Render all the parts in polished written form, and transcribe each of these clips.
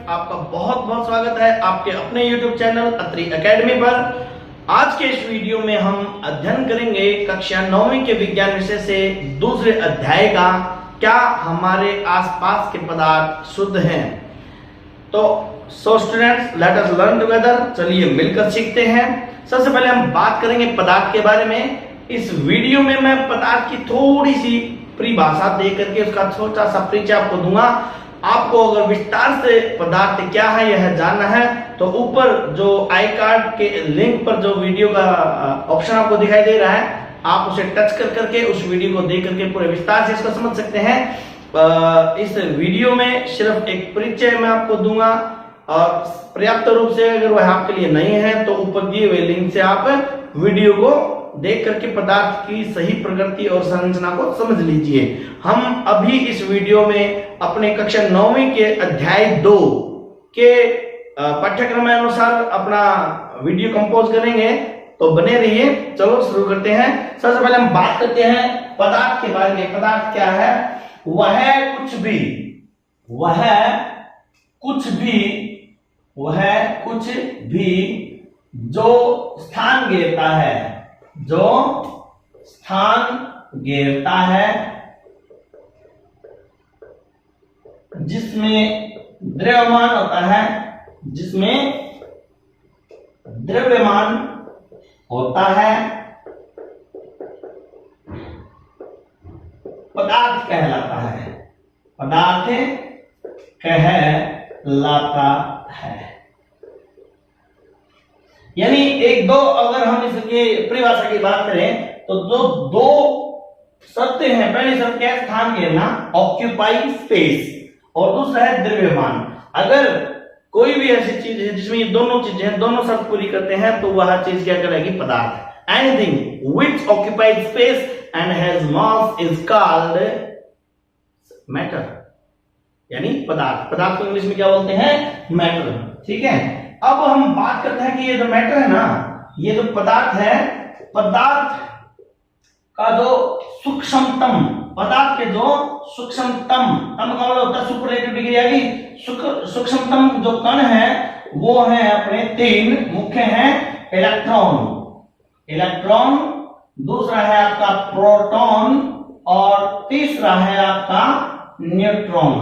आपका बहुत बहुत स्वागत है आपके अपने YouTube चैनल अत्रि एकेडमी पर। आज के इस वीडियो में हम अध्ययन करेंगे कक्षा 9वीं के विज्ञान विषय से दूसरे अध्याय का, क्या हमारे आसपास के पदार्थ शुद्ध हैं। तो students, let us learn together. चलिए मिलकर सीखते हैं। सबसे पहले हम बात करेंगे पदार्थ के बारे में। इस वीडियो में मैं पदार्थ की थोड़ी सी परिभाषा दे करके उसका छोटा सा परिचय आपको दूंगा। आपको अगर विस्तार से पदार्थ क्या है यह जानना है तो ऊपर जो आई कार्ड के लिंक पर जो वीडियो का ऑप्शन आपको दिखाई दे रहा है, आप उसे टच कर करके उस वीडियो को देख करके पूरे विस्तार से इसको समझ सकते हैं। इस वीडियो में सिर्फ एक परिचय मैं आपको दूंगा और पर्याप्त रूप से अगर वह आपके लिए नहीं है तो ऊपर दिए हुए लिंक से आप वीडियो को देख करके पदार्थ की सही प्रकृति और संरचना को समझ लीजिए। हम अभी इस वीडियो में अपने कक्षा 9वीं के अध्याय 2 के पाठ्यक्रम के अनुसार अपना वीडियो कंपोज करेंगे, तो बने रहिए। चलो शुरू करते हैं। सबसे पहले हम बात करते हैं पदार्थ के बारे में। पदार्थ क्या है? वह कुछ भी जो स्थान घेरता है, जिसमें द्रव्यमान होता है, पदार्थ कहलाता है। यानी एक दो, अगर हम इसके परिभाषा की बात करें तो जो दो शर्तें हैं, पहली शर्त क्या है? स्थान घेरना, ऑक्यूपाई स्पेस, और दूसरा है द्रव्यमान। अगर कोई भी ऐसी चीज है जिसमें ये दोनों चीजें दोनों शर्त पूरी करते हैं तो वह चीज क्या कहलाएगी? पदार्थ। Anything which occupies space and has mass is called matter, यानी पदार्थ। पदार्थ को इंग्लिश में क्या बोलते हैं? मैटर। ठीक है। अब हम बात करते हैं कि ये जो मैटर है ना, ये जो पदार्थ है, पदार्थ का जो सूक्ष्मतम, पदार्थ के जो सूक्ष्मतम, तम का मतलब होता है सुपरलेटिव डिग्री आएगी। सूक्ष्मतम जो कण है वो है अपने तीन मुख्य हैं। इलेक्ट्रॉन, दूसरा है आपका प्रोटॉन, और तीसरा है आपका न्यूट्रॉन।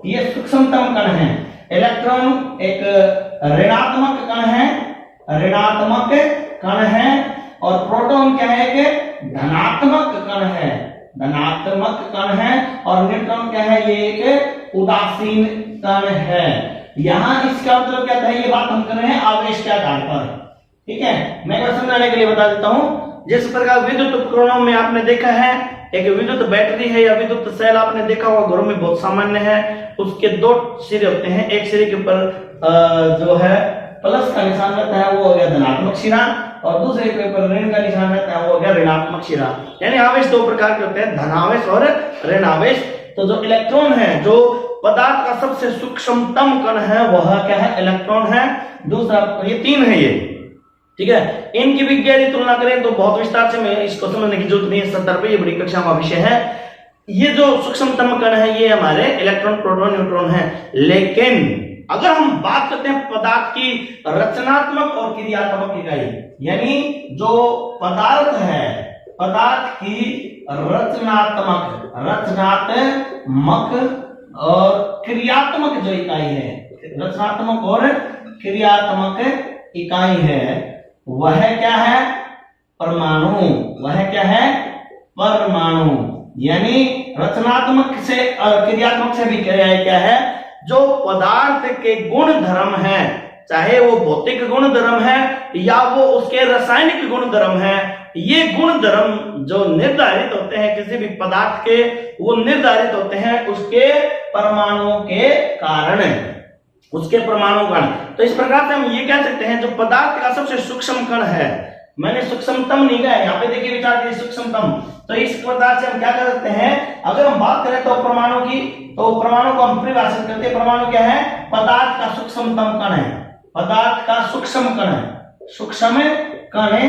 ये सूक्ष्मतम कण है। इलेक्ट्रॉन एक ऋणात्मक कण है, और प्रोटॉन क्या है? एक धनात्मक कण है, और न्यूट्रॉन क्या है? ये एक उदासीन कण है। यहां इसका मतलब क्या था? ये बात हम कर रहे हैं आवेश के आधार पर। ठीक है, मैं समझाने के लिए बता देता हूं। जिस प्रकार विद्युत उपकरणों में आपने देखा है, एक विद्युत बैटरी है या विद्युत सेल आपने देखा होगा, घरों में बहुत सामान्य है। उसके दो सिरे होते हैं, एक सिरे के ऊपर जो है प्लस का निशान रहता है, वो हो गया धनात्मक सिरा, और दूसरे के ऊपर ऋण का निशान रहता है, वो हो गया ऋणात्मक सिरा। यानी आवेश दो प्रकार के होते हैं, धनावेश और ऋण आवेश। तो जो इलेक्ट्रॉन है, जो पदार्थ का सबसे सूक्ष्मतम कण है, वह क्या है? इलेक्ट्रॉन है। दूसरा, ये तीन है ये। ठीक है, इनकी विज्ञानी तुलना करें तो बहुत विस्तार से मैं इसको समझने की जरूरत नहीं है, सत्तर पे ये बड़ी कक्षा का विषय है। ये जो सूक्ष्मतम कण है ये हमारे इलेक्ट्रॉन, प्रोटॉन, न्यूट्रॉन है। लेकिन अगर हम बात करते हैं पदार्थ की रचनात्मक और क्रियात्मक इकाई, यानी जो पदार्थ है, पदार्थ की रचनात्मक और क्रियात्मक जो इकाई है, रचनात्मक और क्रियात्मक इकाई है, वह क्या है? परमाणु। यानी रचनात्मक से और क्रियात्मक से भी क्या है? जो पदार्थ के गुण धर्म है, चाहे वो भौतिक गुण धर्म है या वो उसके रासायनिक गुण धर्म है, ये गुण धर्म जो निर्धारित होते हैं किसी भी पदार्थ के, वो निर्धारित होते हैं उसके परमाणुओं के कारण, उसके परमाणु कण। तो इस प्रकार से हम ये कह सकते हैं जो पदार्थ का सबसे सूक्ष्म कण है, मैंने सूक्ष्मतम नहीं कहा, यहाँ पे देखिए विचार कीजिए सूक्ष्मतम। तो इस प्रकार से हम क्या कर सकते हैं? अगर हम बात करें तो परमाणु की, तो परमाणु को हम परिभाषित करते हैं। परमाणु क्या है? पदार्थ का सूक्ष्मतम कण है, पदार्थ का सूक्ष्म कण है,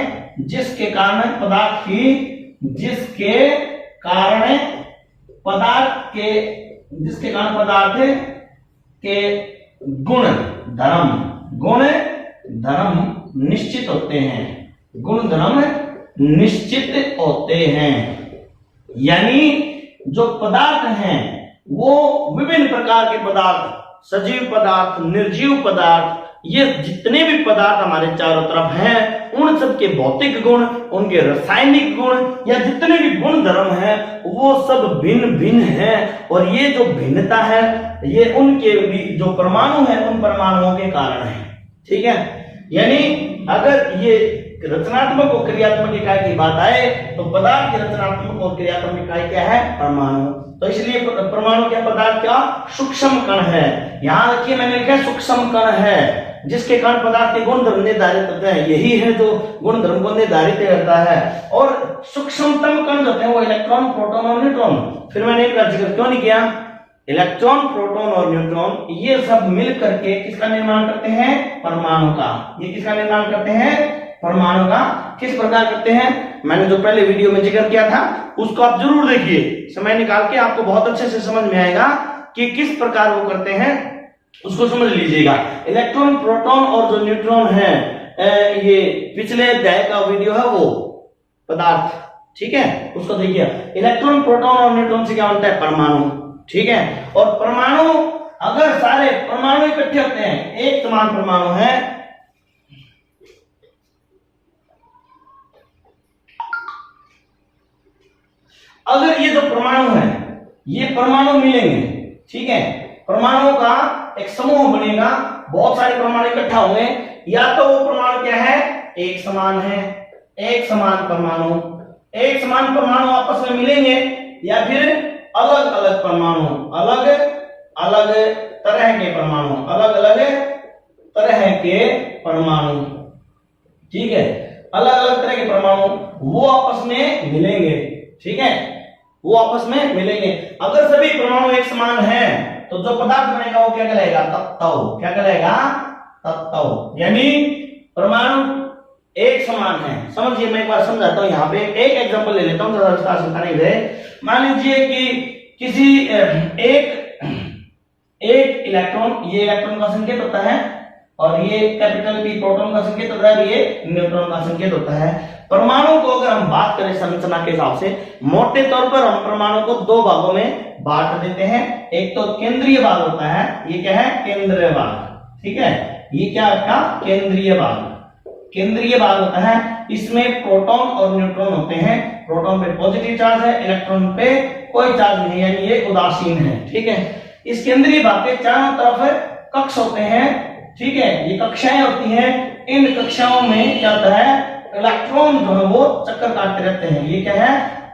जिसके कारण पदार्थ के गुण धर्म निश्चित होते हैं, गुण धर्म निश्चित होते हैं। यानी जो पदार्थ हैं वो विभिन्न प्रकार के पदार्थ, सजीव पदार्थ, निर्जीव पदार्थ, ये जितने भी पदार्थ हमारे चारों तरफ हैं उन सब के भौतिक गुण, उनके रासायनिक गुण या जितने भी गुण धर्म हैं वो सब भिन्न भिन्न हैं। और ये जो भिन्नता है ये उनके भी जो परमाणु है उन परमाणुओं के कारण है। ठीक है, यानी अगर ये रचनात्मक और क्रियात्मक इकाई की बात आए तो पदार्थ की रचनात्मक और क्रियात्मक इकाई क्या है? परमाणु। तो इसलिए परमाणु क्या पदार्थ क्या सूक्ष्म कण है। यहां रखिए मैंने लिखा सूक्ष्म कण है जिसके कारण पदार्थ के गुण धर्म निर्धारित होते हैं। यही है जो गुण धर्म को निर्धारित करता है। और सूक्ष्मतम कण जो होते हैं वो इलेक्ट्रॉन, प्रोटॉन और न्यूट्रॉन। फिर मैंने इनका जिक्र क्यों नहीं किया? इलेक्ट्रॉन, प्रोटॉन और न्यूट्रॉन ये सब मिल करके किसका निर्माण करते हैं? परमाणु का। ये किसका निर्माण करते हैं? परमाणु का। किस प्रकार करते हैं? मैंने जो पहले वीडियो में जिक्र किया था उसको आप जरूर देखिए, समय निकाल के आपको बहुत अच्छे से समझ में आएगा कि किस प्रकार वो करते हैं, उसको समझ लीजिएगा। इलेक्ट्रॉन, प्रोटॉन और जो न्यूट्रॉन है, ये पिछले अध्याय का वीडियो है वो पदार्थ, ठीक है, उसको देखिए। इलेक्ट्रॉन, प्रोटॉन और न्यूट्रॉन से क्या बनता है? परमाणु। ठीक है, और परमाणु अगर सारे परमाणु इकट्ठे होते हैं, एक समान परमाणु है, अगर ये जो परमाणु है ये परमाणु मिलेंगे, ठीक है, परमाणुओं का एक समूह बनेगा, बहुत सारे परमाणु इकट्ठा होंगे, या तो वो परमाणु क्या है? एक समान है, एक समान परमाणु, एक समान परमाणु आपस में मिलेंगे, या फिर अलग अलग परमाणु, अलग अलग तरह के परमाणु, अलग अलग तरह के परमाणु, ठीक है, अलग अलग तरह के परमाणु वो आपस में मिलेंगे। ठीक है, वो आपस में मिलेंगे। अगर सभी परमाणु एक समान हैं तो जो पदार्थ बनेगा वो क्या कहलाएगा? तत्व। क्या कहलाएगा? तत्व। यानी परमाणु एक समान है। समझिए, मैं एक बार समझाता हूं। यहाँ पे एक एग्जांपल ले लेता हूं, ज्यादा विस्तार से बताने के लिए। मान लीजिए कि किसी एक इलेक्ट्रॉन, ये इलेक्ट्रॉन का संकेत होता है और ये कैपिटल पी प्रोटॉन का संकेत होता है, ये न्यूट्रॉन का संकेत होता है। परमाणु को अगर हम बात करें संरचना के हिसाब से, मोटे तौर पर हम परमाणु को दो भागों में बांट देते हैं। एक तो केंद्रीय भाग होता है, ये क्या है? केंद्रीय भाग। ठीक है, ये क्या आपका? केंद्रीय भाग। केंद्रीय भाग होता है, इसमें प्रोटॉन और न्यूट्रॉन होते हैं। प्रोटॉन पे पॉजिटिव चार्ज है, इलेक्ट्रॉन पे कोई चार्ज नहीं है, यानी ये उदासीन है। ठीक है, इस केंद्रीय भाग के चारों तरफ कक्ष होते हैं। ठीक है, ये कक्षाएं होती हैं। इन कक्षाओं में क्या होता है? इलेक्ट्रॉन जो है वो चक्कर काटते रहते हैं। ये क्या है?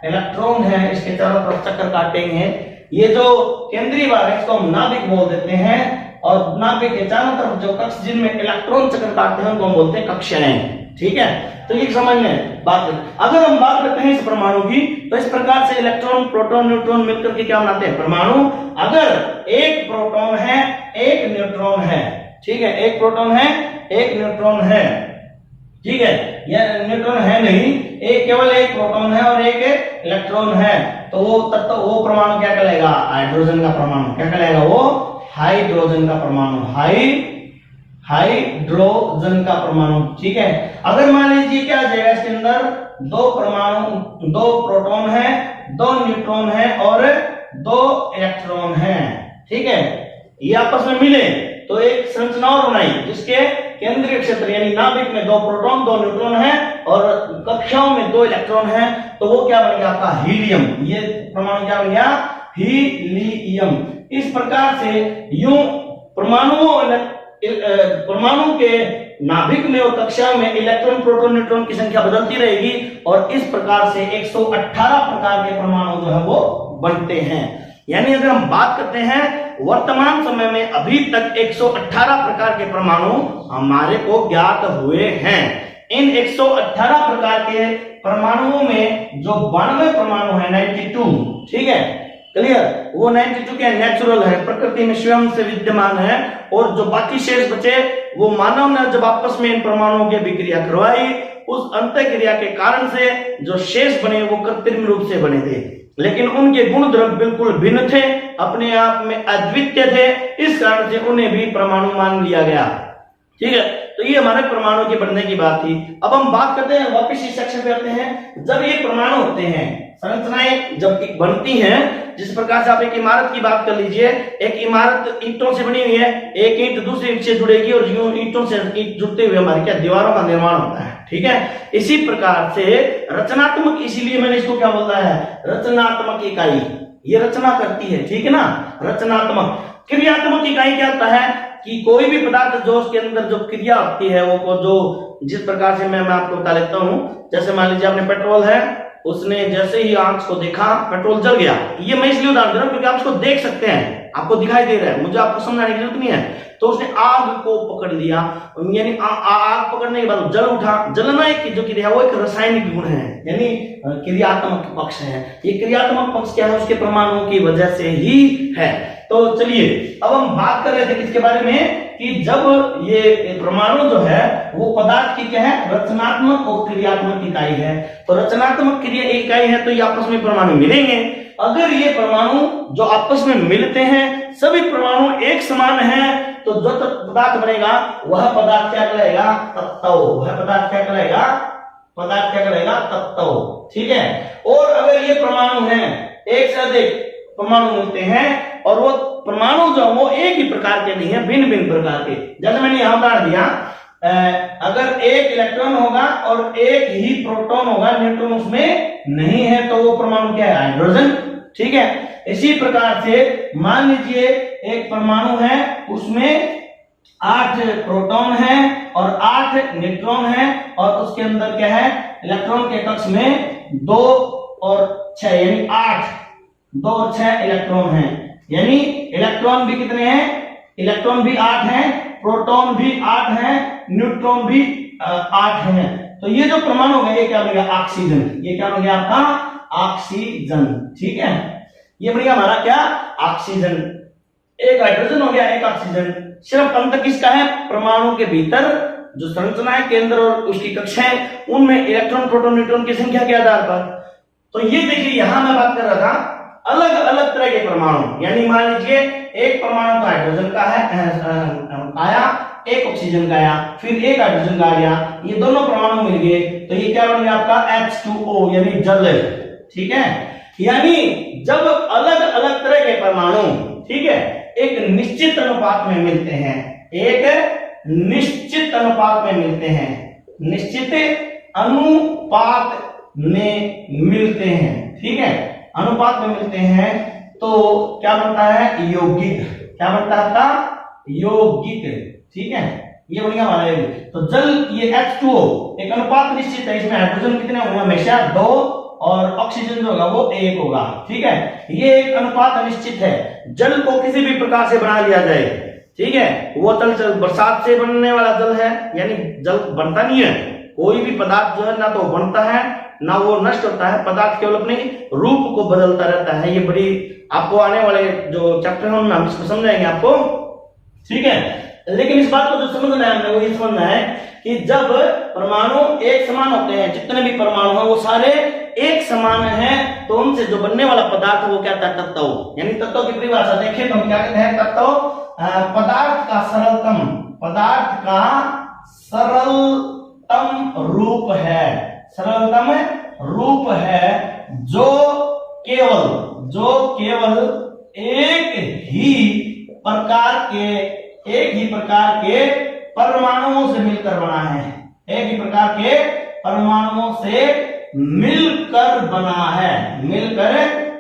इलेक्ट्रॉन है, इसके चारों तरफ चक्कर काटेंगे। ये जो केंद्रीय भाग है इसको हम नाभिक बोल देते हैं, और नाभिक के चारों तरफ जो कक्ष जिनमें इलेक्ट्रॉन चक्कर काटते हैं उनको हम बोलते हैं कक्षाएं। ठीक है, तो ये समझ में बात। अगर हम बात करते हैं इस परमाणु की, तो इस प्रकार से इलेक्ट्रॉन, प्रोटॉन, न्यूट्रॉन मिलकर के क्या बनाते हैं? परमाणु। अगर एक प्रोटॉन है, एक न्यूट्रॉन है, ठीक है, एक प्रोटॉन है, एक न्यूट्रॉन है, ठीक है, यह न्यूट्रॉन है नहीं, एक केवल एक प्रोटॉन है और एक इलेक्ट्रॉन है, तो वो तत्व, वो परमाणु क्या कहलाएगा? हाइड्रोजन का परमाणु। क्या कहलाएगा? वो हाइड्रोजन का परमाणु। हाइड्रोजन का परमाणु। ठीक है, अगर मान लीजिए क्या आ जाएगा इसके अंदर? दो परमाणु, दो प्रोटॉन है, दो न्यूट्रॉन है और दो इलेक्ट्रॉन है। ठीक है, ये आपस में मिले तो एक संरचना और बनाई जिसके केंद्रीय क्षेत्र यानी नाभिक में दो प्रोटॉन, दो न्यूट्रॉन है और कक्षाओं में दो इलेक्ट्रॉन है, तो वो क्या बन गया? आपका हीलियम। ये परमाणु क्या बन गया? हीलियम। इस प्रकार से यूं परमाणु के नाभिक में और कक्षाओं में इलेक्ट्रॉन, प्रोटॉन, न्यूट्रॉन की संख्या बदलती रहेगी और इस प्रकार से 118 प्रकार के परमाणु जो है वो बनते हैं। यानी अगर हम बात करते हैं वर्तमान समय में अभी तक 118 प्रकार के परमाणु हमारे को ज्ञात हुए हैं। इन 118 प्रकार के परमाणुओं में जो 92 परमाणु है, 92, ठीक है, क्लियर, वो 92 क्या नेचुरल है, प्रकृति में स्वयं से विद्यमान है, और जो बाकी शेष बचे वो मानव ने जब आपस में इन परमाणुओं की अभिक्रिया करवाई, उस अंतःक्रिया के कारण से जो शेष बने वो कृत्रिम रूप से बने थे। लेकिन उनके गुण द्रव्य बिल्कुल भिन्न थे, अपने आप में अद्वितीय थे, इस कारण से उन्हें भी परमाणु मान लिया गया। ठीक है, तो ये हमारे परमाणु के बनने की बात थी। अब हम बात करते हैं, वापस इस सेक्शन पे आते हैं। जब ये परमाणु होते हैं, संरचनाएं जब बनती हैं, जिस प्रकार से आप एक इमारत की बात कर लीजिए, एक इमारत ईंटों से बनी हुई है, एक ईंट दूसरी ईंट से जुड़ेगी और यूं ईंटों से ईंट जुड़ते हुए हमारी क्या दीवारों का निर्माण होता है। ठीक है, इसी प्रकार से रचनात्मक, इसीलिए मैंने इसको क्या बोला है, रचनात्मक इकाई, ये रचना करती है। ठीक है ना, रचनात्मक। क्रियात्मक इकाई क्या होता है कि कोई भी पदार्थ जो उसके अंदर जो क्रिया होती है वो जो जिस प्रकार से मैं आपको बता लेता हूं, जैसे मान लीजिए आपने पेट्रोल है, उसने जैसे ही आंख को देखा पेट्रोल जल गया। ये मैं इसलिए उदाहरण दे रहा हूं क्योंकि आप उसको देख सकते हैं, आपको दिखाई दे रहा है, मुझे आपको समझाने की जरूरत नहीं है। तो उसने आग को पकड़ लिया, यानी आग पकड़ने के बाद जल उठा। जलना एक जो क्रिया वो एक रासायनिक गुण है, यानी क्रियात्मक पक्ष है। ये क्रियात्मक पक्ष क्या है, उसके परमाणुओं की वजह से ही है। तो चलिए अब हम बात कर रहे थे किसके बारे में, कि जब ये परमाणु जो है वो पदार्थ की क्या है, रचनात्मक और क्रियात्मक इकाई है। तो रचनात्मक क्रिया इकाई है तो ये आपस में परमाणु मिलेंगे। अगर ये परमाणु जो आपस में मिलते हैं, सभी परमाणु एक समान हैं, तो जो पदार्थ बनेगा वह पदार्थ क्या कहलाएगा, तत्व। वह पदार्थ क्या कहलाएगा, पदार्थ क्या कहलाएगा, तत्व। ठीक है, और अगर ये परमाणु हैं, एक से अधिक परमाणु मिलते हैं और वो परमाणु जो वो एक ही प्रकार के नहीं है, भिन्न भिन्न प्रकार के। जैसे मैंने यहां उदाहरण दिया, अगर एक इलेक्ट्रॉन होगा और एक ही प्रोटॉन होगा, न्यूट्रॉन उसमें नहीं है, तो वो परमाणु क्या है, हाइड्रोजन। ठीक है, इसी प्रकार से मान लीजिए एक परमाणु है, उसमें 8 प्रोटॉन है और 8 न्यूट्रॉन है, और उसके अंदर क्या है, इलेक्ट्रॉन के कक्ष में 2 और 6 यानी 8, 2 और 6 इलेक्ट्रॉन हैं। यानी इलेक्ट्रॉन भी कितने हैं, इलेक्ट्रॉन भी 8 हैं, प्रोटॉन भी 8 हैं, न्यूट्रॉन भी 8 हैं। तो ये जो परमाणु हो गया, ये क्या बनेगा, ऑक्सीजन। ये क्या हो गया आपका, ऑक्सीजन। ठीक है, ये बनेगा हमारा क्या, ऑक्सीजन। एक हाइड्रोजन हो गया, एक ऑक्सीजन। सिर्फ अंतर किसका है, परमाणु के भीतर जो संरचना है, केंद्र और उसकी कक्षाएं, उनमें इलेक्ट्रॉन प्रोटॉन न्यूट्रॉन की संख्या के आधार पर। तो ये देखिए, यहां मैं बात कर रहा था अलग अलग तरह के परमाणु, यानी मान लीजिए एक परमाणु तो हाइड्रोजन का है आया, एक ऑक्सीजन का आया, फिर एक हाइड्रोजन का आ गया, ये दोनों परमाणु मिल गए, तो ये क्या बन गया आपका H2O यानी जल। ठीक है, यानी जब अलग अलग तरह के परमाणु, ठीक है, एक निश्चित अनुपात में मिलते हैं, एक निश्चित अनुपात में मिलते हैं, निश्चित अनुपात में मिलते हैं। ठीक है, अनुपात में मिलते हैं तो क्या बनता है, यौगिक। क्या बनता है आपका, यौगिक। ठीक है, ये बढ़िया हमारे। तो जल, ये H2O एक अनुपात निश्चित है, इसमें हाइड्रोजन कितने होंगे, हमेशा 2, और ऑक्सीजन जो होगा वो 1 होगा। ठीक है, ये एक अनुपात निश्चित है। जल को किसी भी प्रकार से बना लिया जाए, ठीक है, वो जल बरसात से बनने वाला जल है, यानी जल बनता नहीं है। कोई भी पदार्थ जो है ना तो बनता है ना वो नष्ट होता है, पदार्थ केवल अपने रूप को बदलता रहता है। ये बड़ी आपको आने वाले जो चैप्टर है उनमें हम इसको समझाएंगे आपको। ठीक है, लेकिन इस बात को जो समझना है हमने वो ये समझना है कि जब परमाणु एक समान होते हैं, जितने भी परमाणु हैं वो सारे एक समान हैं, तो उनसे जो बनने वाला पदार्थ वो क्या होता है, तत्व। यानी तत्व की परिभाषा देखें तो हम क्या कहते हैं, तत्व पदार्थ का सरलतम, पदार्थ का सरलतम रूप है, सरलतम रूप है जो केवल एक ही प्रकार के परमाणुओं से मिलकर बना है, एक ही प्रकार के परमाणुओं से मिलकर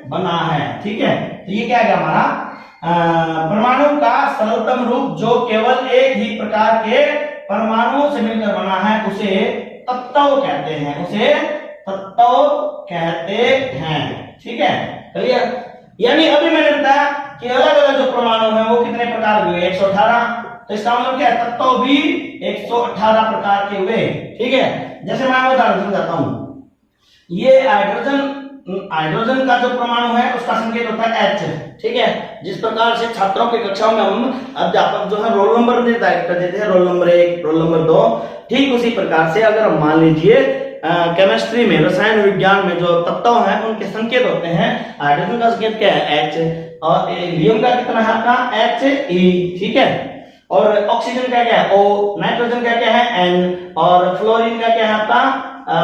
बना है। ठीक है, तो ये क्या है हमारा परमाणु का सरलतम रूप जो केवल एक ही प्रकार के परमाणुओं से मिलकर बना है, उसे तत्व कहते हैं, उसे तत्व कहते हैं। ठीक है, क्लियर। यानी अभी मैंने बताया कि अलग अलग जो परमाणु हैं वो कितने प्रकार के हुए, 118। तो इसका मतलब क्या है, तत्व भी 118 प्रकार के हुए। ठीक है, जैसे मैं उदाहरण समझाता हूं, ये हाइड्रोजन का जो परमाणु है उसका संकेत होता है H। ठीक है, जिस प्रकार से छात्रों की कक्षाओं में हम अध्यापक जो है रोल नंबर निर्धारित कर देते हैं, रोल नंबर 1, रोल नंबर 2, ठीक उसी प्रकार से अगर हम मान लीजिए केमिस्ट्री में, रसायन विज्ञान में जो तत्व हैं उनके संकेत होते हैं। हाइड्रोजन का संकेत क्या है? H, और हीलियम का कितना है आपका? He, ठीक है। और ऑक्सीजन का क्या है? O, नाइट्रोजन का क्या है? N, और फ्लोरीन का क्या है आपका?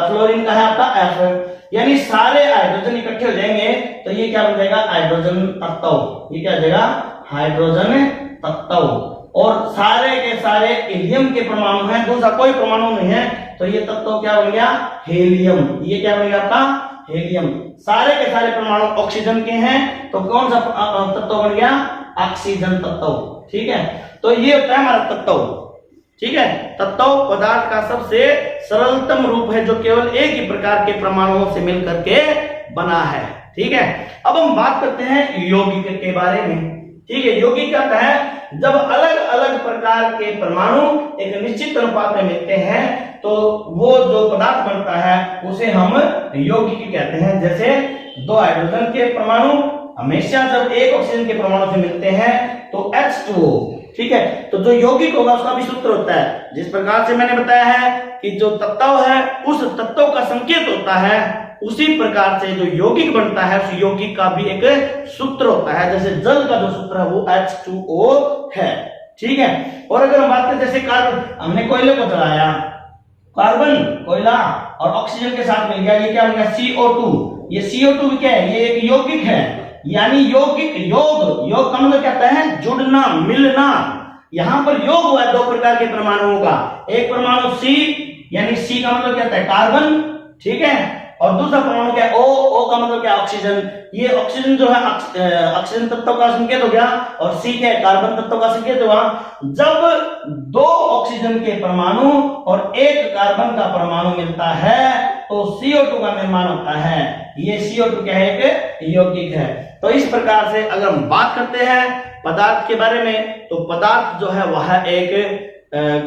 फ्लोरीन का है आपका F। यानी सारे हाइड्रोजन इकट्ठे हो जाएंगे तो ये क्या बन जाएगा? हाइड्रोजन तत्व। ये क्या हो जाएगा? हाइड्रोजन तत्व। और सारे के सारे हीलियम के परमाणु हैं, दूसरा कोई परमाणु नहीं है, तो ये तत्व क्या बन गया? हीलियम। ये क्या बन गया आपका? हीलियम। सारे के सारे परमाणु ऑक्सीजन के हैं, तो कौन सा तत्व बन गया? ऑक्सीजन तत्व। ठीक है, तो ये होता है हमारा तत्व। ठीक है, तत्व पदार्थ का सबसे सरलतम रूप है जो केवल एक ही प्रकार के परमाणुओं से मिलकर के बना है। ठीक है, अब हम बात करते हैं यौगिक के बारे में। ठीक है, यौगिक क्या होता है? जब अलग अलग प्रकार के परमाणु एक निश्चित अनुपात में मिलते हैं तो वो जो पदार्थ बनता है उसे हम यौगिक कहते हैं। जैसे दो हाइड्रोजन के परमाणु हमेशा जब एक ऑक्सीजन के परमाणु से मिलते हैं तो H2O। ठीक है, तो जो यौगिक होगा उसका भी सूत्र होता है। जिस प्रकार से मैंने बताया है कि जो तत्व है उस तत्व का संकेत होता है, उसी प्रकार से जो यौगिक बनता है उस यौगिक का भी एक सूत्र होता है। जैसे जल का जो सूत्र है वो H2O है। ठीक है, और अगर हम बात करें जैसे कार्बन, हमने कोयले को जलाया, कार्बन कोयला और ऑक्सीजन के साथ मिल गया, ये क्या बन गया? CO2। ये CO2 क्या है? ये एक यौगिक है। यानी यौगिक, योग का मतलब क्या होता है? जुड़ना, मिलना। यहां पर योग हुआ है दो प्रकार के परमाणुओं का। एक परमाणु C, यानी C का मतलब क्या होता है? कार्बन। ठीक है, और दूसरा परमाणु क्या है? O का मतलब क्या है? ऑक्सीजन। ये ऑक्सीजन जो है ऑक्सीजन तत्व का संकेत हो गया, और C क्या है? कार्बन तत्व का संकेत हुआ। जब दो ऑक्सीजन के परमाणु और एक कार्बन का परमाणु मिलता है तो CO2 का निर्माण होता है। ये CO2 क्या है? एक यौगिक है। तो इस प्रकार से अगर हम बात करते हैं पदार्थ के बारे में, तो पदार्थ जो है वह एक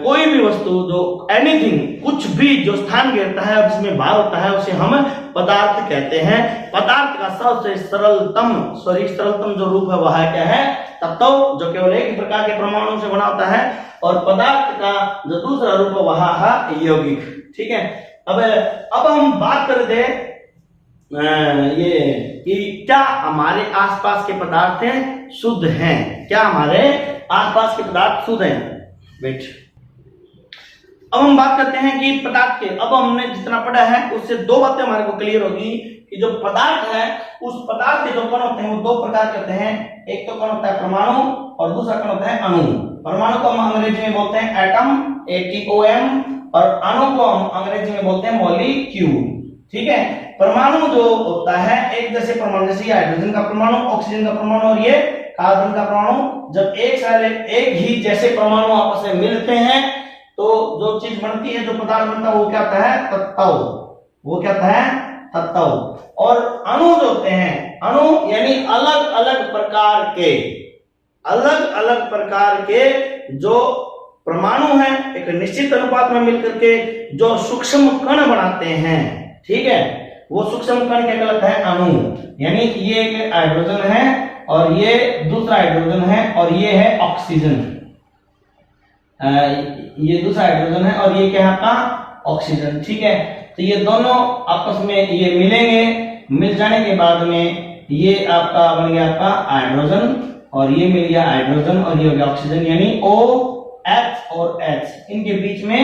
कोई भी वस्तु जो एनीथिंग, कुछ भी जो स्थान घेरता है और जिसमें भार होता है उसे हम पदार्थ कहते हैं। पदार्थ का सबसे सरलतम जो रूप है वह क्या है? तत्व, जो केवल एक प्रकार के परमाणु से बना होता है। और पदार्थ का जो दूसरा रूप है वह है यौगिक। ठीक है, अब हम बात करते हैं ये कि क्या हमारे आसपास के पदार्थ हैं शुद्ध हैं? क्या हमारे आसपास के पदार्थ शुद्ध हैं? वेट, अब हम बात करते हैं कि पदार्थ के, अब हमने जितना पढ़ा है उससे दो बातें हमारे को क्लियर होगी कि जो पदार्थ है उस पदार्थ के जो कण होते हैं वो दो प्रकार के होते हैं। एक तो कण होता है परमाणु और दूसरा कण होता है अणु। परमाणु को हम अंग्रेजी में बोलते हैं एटम, ATOM, और अणु को हम अंग्रेजी में बोलते हैं मॉलिक्यूल। ठीक है, परमाणु जो होता है एक जैसे परमाणु, जैसे हाइड्रोजन का परमाणु, ऑक्सीजन का परमाणु और ये कार्बन का परमाणु, जब एक ही जैसे परमाणु आपस में मिलते हैं तो जो चीज बनती है, जो पदार्थ बनता है वो क्या होता है? तत्व। वो क्या होता है? तत्व। और अणु जो होते हैं, अणु यानी अलग अलग प्रकार के जो परमाणु हैं एक निश्चित अनुपात में मिलकर के जो सूक्ष्म कण बनाते हैं। ठीक है, वो सूक्ष्म कण क्या कहलाता है? अणु। यानी ये एक हाइड्रोजन है और ये दूसरा हाइड्रोजन है और ये है ऑक्सीजन। ये दूसरा हाइड्रोजन है और ये क्या है आपका? ऑक्सीजन। ठीक है, तो ये दोनों आपस में ये मिलेंगे, मिल जाने के बाद में ये आपका बन गया आपका हाइड्रोजन, और ये मिल गया हाइड्रोजन और ये हो गया ऑक्सीजन। यानी OH और H, इनके बीच में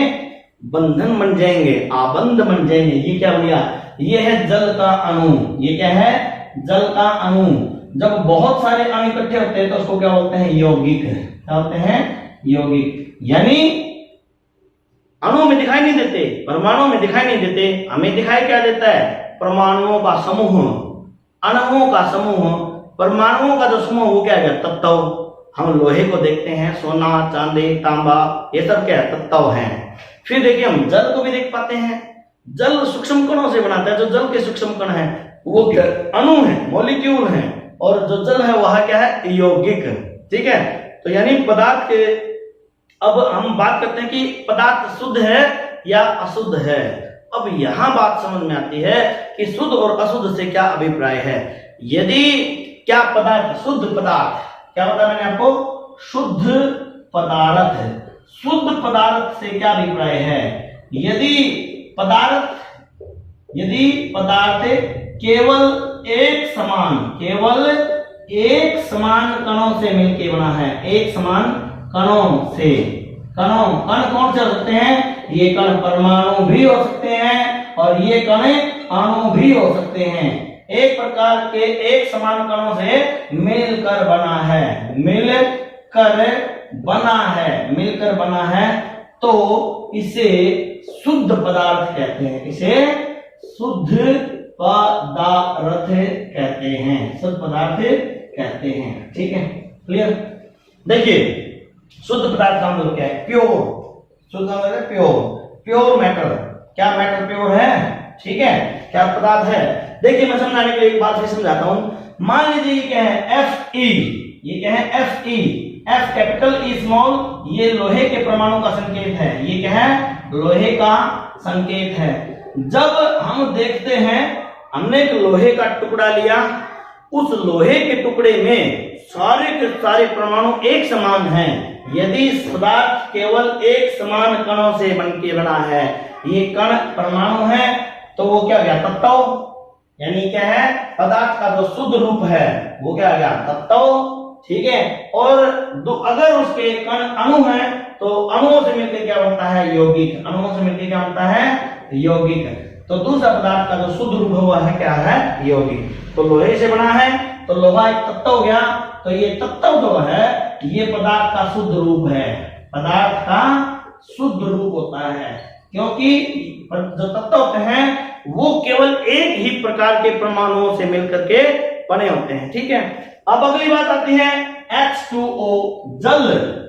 बंधन बन जाएंगे, आबंध बन जाएंगे। ये क्या बन गया? ये है जल का अणु। ये क्या है? जल का अणु। जब बहुत सारे अणु इकट्ठे होते हैं तो उसको क्या बोलते हैं? यौगिक। क्या होते हैं? यौगिक। यानी अणु में दिखाई नहीं देते, परमाणु में दिखाई नहीं देते, हमें दिखाई क्या देता है? परमाणुओं का समूह, अणुओं का समूह। परमाणुओं का जो समूह वो क्या है? तत्व। हम लोहे को देखते हैं, सोना, चांदी, तांबा, ये सब क्या है? तत्व हैं। फिर देखिए हम जल को भी देख पाते हैं। जल सूक्ष्म कणों से बनाता है। जो जल के सूक्ष्म कण हैं वो क्या? अणु है, मॉलिक्यूल हैं, और जो जल है वह क्या है? यौगिक। ठीक है, तो यानी पदार्थ के, अब हम बात करते हैं कि पदार्थ शुद्ध है या अशुद्ध है। अब यहां बात समझ में आती है कि शुद्ध और अशुद्ध से क्या अभिप्राय है। यदि क्या पदार्थ, शुद्ध पदार्थ, क्या बताया मैंने आपको? शुद्ध पदार्थ है। शुद्ध पदार्थ से क्या अभिप्राय है? यदि पदार्थ यदि पदार्थ केवल एक समान कणों से मिलकर बना है, एक समान कणों से, कण कौन से हो सकते हैं? ये कण परमाणु भी हो सकते हैं और ये कण अणु भी हो सकते हैं। एक प्रकार के एक समान कणों से मिलकर बना है, तो इसे शुद्ध पदार्थ कहते हैं, शुद्ध पदार्थ कहते हैं। ठीक है, क्लियर? देखिए, शुद्ध पदार्थ का मतलब क्या है? प्योर। शुद्ध मतलब है प्योर मैटर। क्या मैटर प्योर है? ठीक है, क्या पदार्थ है? देखिए, मैं समझाने के लिए एक बात भी समझाता हूं। मान लीजिए ये क्या है? Fe। ये क्या है? Fe। F capital E small, ये लोहे के परमाणु का संकेत है। ये क्या है? लोहे का संकेत है। जब हम देखते हैं, हमने एक लोहे का टुकड़ा लिया, उस लोहे के टुकड़े में सारे के सारे परमाणु एक समान हैं। यदि पदार्थ केवल एक समान कणों से बनके बना है, ये कण परमाणु है, तो वो क्या हो गया? तत्व। यानी क्या है? पदार्थ का जो शुद्ध रूप है वो क्या आ गया? तत्व। ठीक है, और अगर उसके कण अणु है, तो अणुओं से मिलकर क्या बनता है? यौगिक। अणुओं से मिलकर क्या बनता है? यौगिक। तो दूसरा पदार्थ का जो शुद्ध रूप हुआ है क्या है? यौगिक। तो लोहे से बना है, तो लोहा एक तत्व हो गया, तो ये तत्व जो है ये पदार्थ का शुद्ध रूप है। पदार्थ का शुद्ध रूप होता है, क्योंकि जो तत्व होते हैं वो केवल एक ही प्रकार के परमाणुओं से मिलकर के बने होते हैं। ठीक है, अब अगली बात आती है H2O, जल।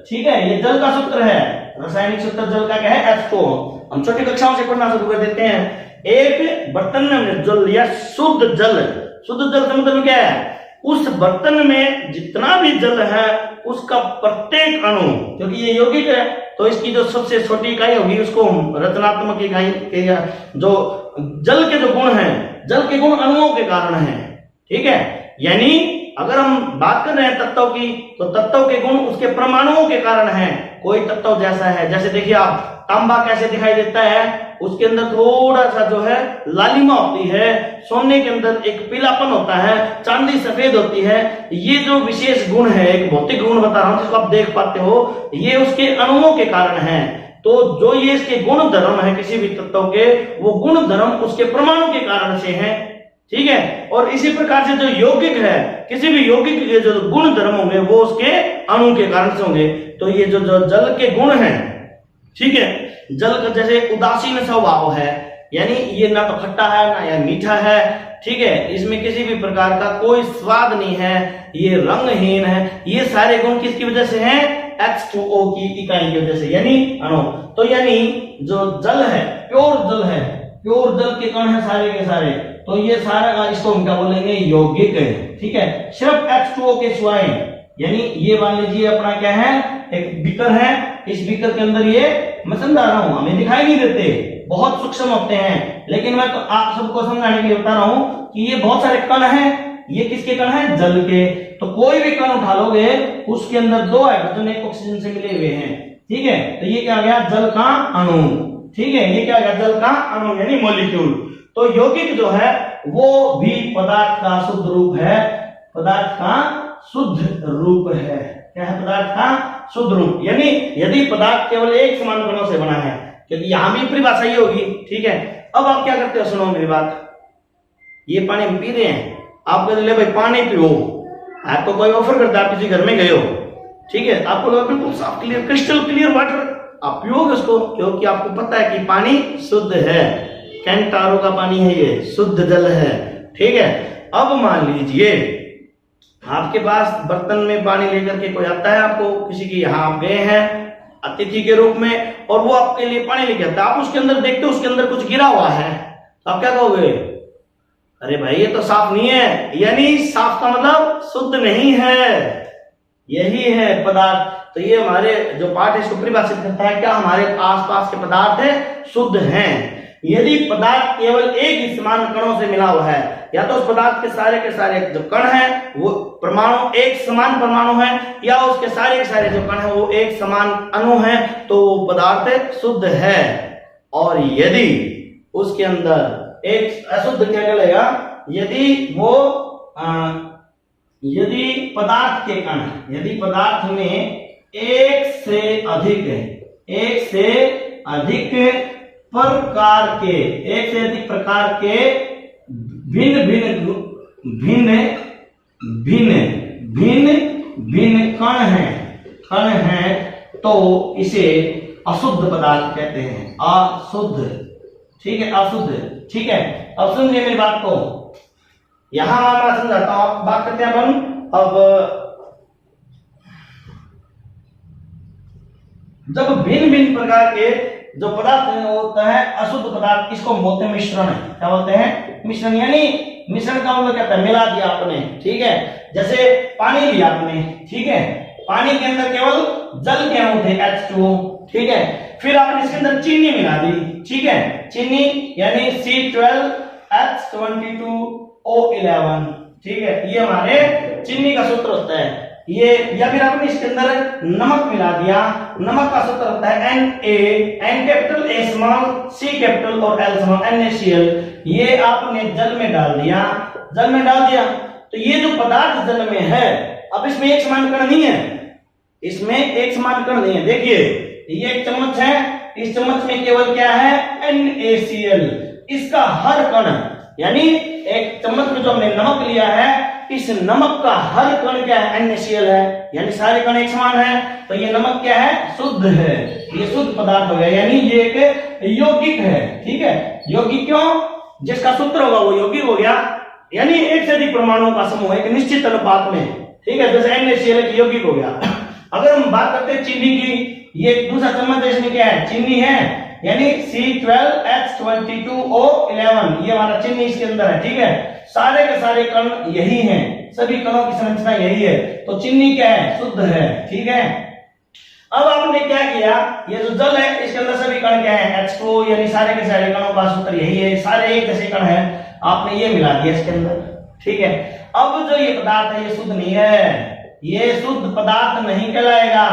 ठीक है, ये जल का सूत्र है, रासायनिक सूत्र जल का क्या है? H2O। हम छोटी कक्षाओं से पढ़ना शुरू कर देते हैं। एक बर्तन में हमने जल लिया, शुद्ध जल। शुद्ध जल का मतलब क्या है? उस बर्तन में जितना भी जल है उसका प्रत्येक अणु, क्योंकि ये यौगिक है, तो इसकी जो सबसे छोटी इकाई होगी उसको रचनात्मक इकाई कहेगा। जो जल के जो गुण हैं, जल के गुण अणुओं के कारण हैं। ठीक है, यानी अगर हम बात कर रहे हैं तत्व की, तो तत्व के गुण उसके परमाणुओं के कारण हैं। कोई तत्व जैसा है, जैसे देखिए आप, तांबा कैसे दिखाई देता है? उसके अंदर थोड़ा सा जो है लालिमा होती है, सोने के अंदर एक पीलापन होता है, चांदी सफेद होती है। ये जो विशेष गुण है, एक भौतिक गुण बता रहा हूं जिसको आप देख पाते हो, ये उसके अणुओं के कारण है। तो जो ये इसके गुण धर्म है किसी भी तत्व के, वो गुण धर्म उसके परमाणु के कारण से है। ठीक है, और इसी प्रकार से जो यौगिक है, किसी भी यौगिक के जो गुण धर्म होंगे वो उसके अणु के कारण से होंगे। तो ये जो जल के गुण हैं, ठीक है, जल का जैसे उदासीन स्वभाव है, यानी ये ना तो खट्टा है ना यह मीठा है। ठीक है, इसमें किसी भी प्रकार का कोई स्वाद नहीं है, ये रंगहीन है। ये सारे गुण किसकी वजह से हैं? H2O की इकाई की वजह से, यानी अणु। तो यानी जो जल है, प्योर जल है, प्योर जल के कण है सारे के सारे, तो ये सारा इसको हम क्या बोलेंगे? यौगिक है। ठीक है, सिर्फ H2O के सिवाय, यानी ये मान लीजिए अपना क्या है? एक बीकर है, इस बीकर के अंदर ये मैं समझा रहा हूं, हमें दिखाई नहीं देते, बहुत सूक्ष्म होते हैं, लेकिन मैं तो आप सबको समझाने के लिए बता रहा हूं कि ये बहुत सारे कण हैं। ये किसके कण हैं? जल के। तो कोई भी कण उठा लोगे, उसके अंदर दो हाइड्रोजन एक ऑक्सीजन से मिले हुए हैं। ठीक है, तो ये क्या आ गया? जल का अणु। ठीक है, ये क्या आ गया? जल का अणु यानी मॉलिक्यूल। तो यौगिक जो है वो भी पदार्थ का शुद्ध रूप है, पदार्थ का शुद्ध रूप है। क्या है? पदार्थ का शुद्ध रूप। यानी यदि पदार्थ केवल एक समान कणों से बना है, क्योंकि यहां भी परिभाषा ये होगी। ठीक है, अब आप क्या करते हो? सुनो मेरी बात। ये पानी हम पी रहे हैं, आप कहते ले भाई पानी पियो, आपको कोई ऑफर करता है, आप किसी घर में गए हो, ठीक है, आपको लगा बिल्कुल साफ क्लियर क्रिस्टल क्लियर वाटर, आप पियोगे उसको, क्योंकि आपको पता है कि पानी शुद्ध है, कैंटारो का पानी है, ये शुद्ध जल है। ठीक है, अब मान लीजिए आपके पास बर्तन में पानी लेकर के कोई आता है, आपको किसी के यहाँ आप गए हैं अतिथि के रूप में, और वो आपके लिए पानी लेके आता है, आप उसके अंदर देखते हो उसके अंदर कुछ गिरा हुआ है, तो आप क्या कहोगे? अरे भाई ये तो साफ नहीं है, यानी साफ का मतलब शुद्ध नहीं है, यही है पदार्थ। तो ये हमारे जो पाठ है इसको परिभाषित करता है, क्या हमारे आसपास के पदार्थ शुद्ध हैं। यदि पदार्थ केवल एक ही समान कणों से मिला हुआ है, या तो उस पदार्थ के सारे जो कण हैं वो परमाणु एक समान परमाणु है, या उसके सारे जो कण हैं वो एक समान अणु हैं, तो वो पदार्थ शुद्ध है। और यदि उसके अंदर एक अशुद्ध क्या कहलाएगा, यदि पदार्थ के कण, यदि पदार्थ में एक से अधिक प्रकार के भिन्न कण हैं तो इसे अशुद्ध पदार्थ कहते हैं, अशुद्ध। ठीक है, अशुद्ध। ठीक है, अब सुनिए मेरी बात को, यहां मैं समझाता हूं। बात करते हैं अपन अब, जब भिन्न प्रकार के जो पदार्थ होता है अशुद्ध पदार्थ, इसको बोलते हैं मिश्रण। क्या बोलते हैं? मिश्रण। यानी मिश्रण का मतलब क्या है? मिला दिया आपने। ठीक है, जैसे पानी लिया आपने, ठीक है, पानी के अंदर केवल जल के अणु थे H2O, ठीक है, फिर आपने इसके अंदर चीनी मिला दी। ठीक है, चीनी यानी C12H22O11। ठीक है, ये हमारे चीनी का सूत्र होता है ये। या फिर आपने इसके अंदर नमक मिला दिया, नमक का सूत्र होता है Na, N capital, A small, C capital और L स्मॉल, NaCl। ये आपने जल में डाल दिया, तो ये जो पदार्थ जल में है, अब इसमें एक समान कण नहीं है, देखिए ये एक चम्मच है, इस चम्मच में केवल क्या है? NaCl। इसका हर कण, यानी एक चम्मच में जो हमने नमक लिया है, इस नमक का हर कण क्या है? NaCl है, यानी सारे कण एक समान है, तो ये नमक क्या है? शुद्ध है, ये शुद्ध पदार्थ हो गया, यानी ये एक यौगिक है। ठीक है, यौगिक क्यों? जिसका सूत्र होगा वो यौगिक हो गया, यानी एक से अधिक परमाणुओं का समूह एक निश्चित अनुपात में। ठीक है, जैसे NaCl एक यौगिक हो गया। अगर हम बात करते हैं चीनी की, ये दूसरा चम्मच है, इसमें क्या है? चीनी है, यानी C12H22O11, ये हमारा चीनी इसके अंदर है। ठीक है, सारे के सारे कण यही हैं, सभी कणों की संरचना यही है, तो चीनी क्या है? शुद्ध है। ठीक है, अब आपने क्या किया, ये जो जल है इसके अंदर सभी कण क्या है? H2O, यानी सारे के सारे कणों का सूत्र यही है, सारे एक जैसे कण है, आपने ये मिला दिया इसके अंदर। ठीक है, अब जो ये पदार्थ है ये शुद्ध नहीं है, ये शुद्ध पदार्थ नहीं कहलाएगा।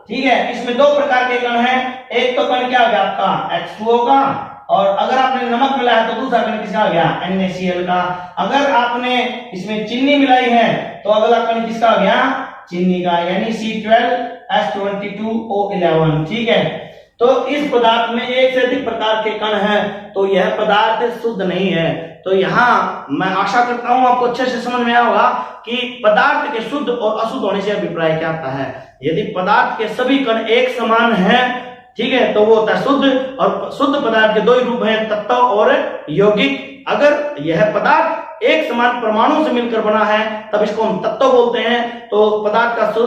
ठीक है, इसमें दो प्रकार के कण हैं, एक तो कण क्या हो गया आपका? H2O का, और अगर आपने नमक मिलाया तो दूसरा कण किसका हो गया? NaCl का। अगर आपने इसमें चीनी मिलाई है तो अगला कण किसका हो गया? चीनी का, यानी C12H22O11। ठीक है, तो इस पदार्थ में एक से अधिक प्रकार के कण हैं, तो यह पदार्थ शुद्ध नहीं है। तो यहाँ मैं आशा करता हूं आपको अच्छे से समझ में आया होगा कि पदार्थ के शुद्ध और अशुद्ध होने से अभिप्राय क्या आता है। यदि पदार्थ के सभी कण एक समान हैं, ठीक है, तो वो होता है शुद्ध, और शुद्ध पदार्थ के दो ही रूप हैं, तत्व और यौगिक। अगर यह पदार्थ एक समान परमाणु से मिलकर बना है तब इसको हम तत्व बोलते हैं। तो पदार्थ का जो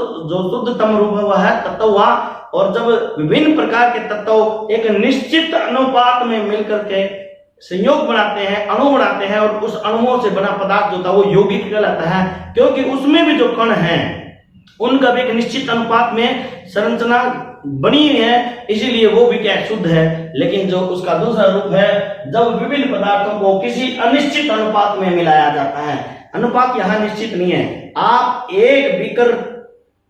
शुद्धतम रूप है वह है तत्व हुआ, और जब विभिन्न प्रकार के तत्व एक निश्चित अनुपात में मिलकर के संयोग बनाते हैं, अणु बनाते हैं, और उस अणुओं से बना पदार्थ जो था वो यौगिक कहलाता है, क्योंकि उसमें भी जो कण हैं उनका भी एक निश्चित अनुपात में संरचना बनी है, इसीलिए वो भी क्या शुद्ध है। लेकिन जो उसका दूसरा रूप है, जब विभिन्न पदार्थों को किसी अनिश्चित अनुपात में मिलाया जाता है, अनुपात यहाँ निश्चित नहीं है। आप एक बीकर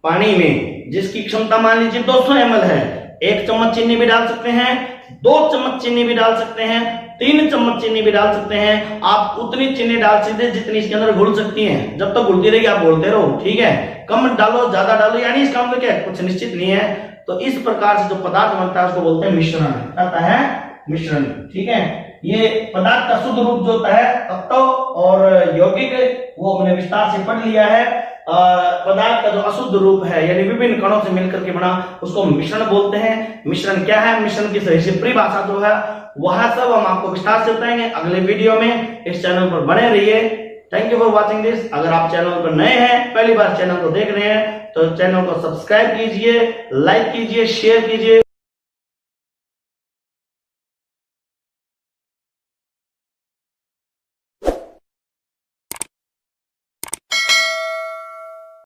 पानी में जिसकी क्षमता मान लीजिए 200 ml है, 1 चम्मच चीनी भी डाल सकते हैं, 2 चम्मच चीनी भी डाल सकते हैं, 3 चम्मच चीनी भी डाल सकते हैं। आप उतनी चीनी डाल सकते हैं जितनी इसके अंदर घुल सकती है, जब तक घुलती रहेगी आप बोलते रहो। ठीक है, कम डालो ज्यादा डालो, यानी इसका मतलब क्या है? कुछ निश्चित नहीं है। तो इस प्रकार से जो पदार्थ बनता है उसको बोलते हैं मिश्रण, कहता है मिश्रण। ठीक है, ये पदार्थ का शुद्ध रूप जो होता है तत्व और यौगिक, वो हमने विस्तार से पढ़ लिया है। पदार्थ का जो अशुद्ध रूप है, यानी विभिन्न कणों से मिलकर के बना, उसको मिश्रण बोलते हैं। मिश्रण क्या है, मिश्रण की सही से परिभाषा जो है वह सब हम आपको विस्तार से बताएंगे अगले वीडियो में। इस चैनल पर बने रहिए। Thank you for watching this. अगर आप चैनल पर नए हैं, पहली बार चैनल को देख रहे हैं, तो चैनल को सब्सक्राइब कीजिए, लाइक कीजिए, शेयर कीजिए।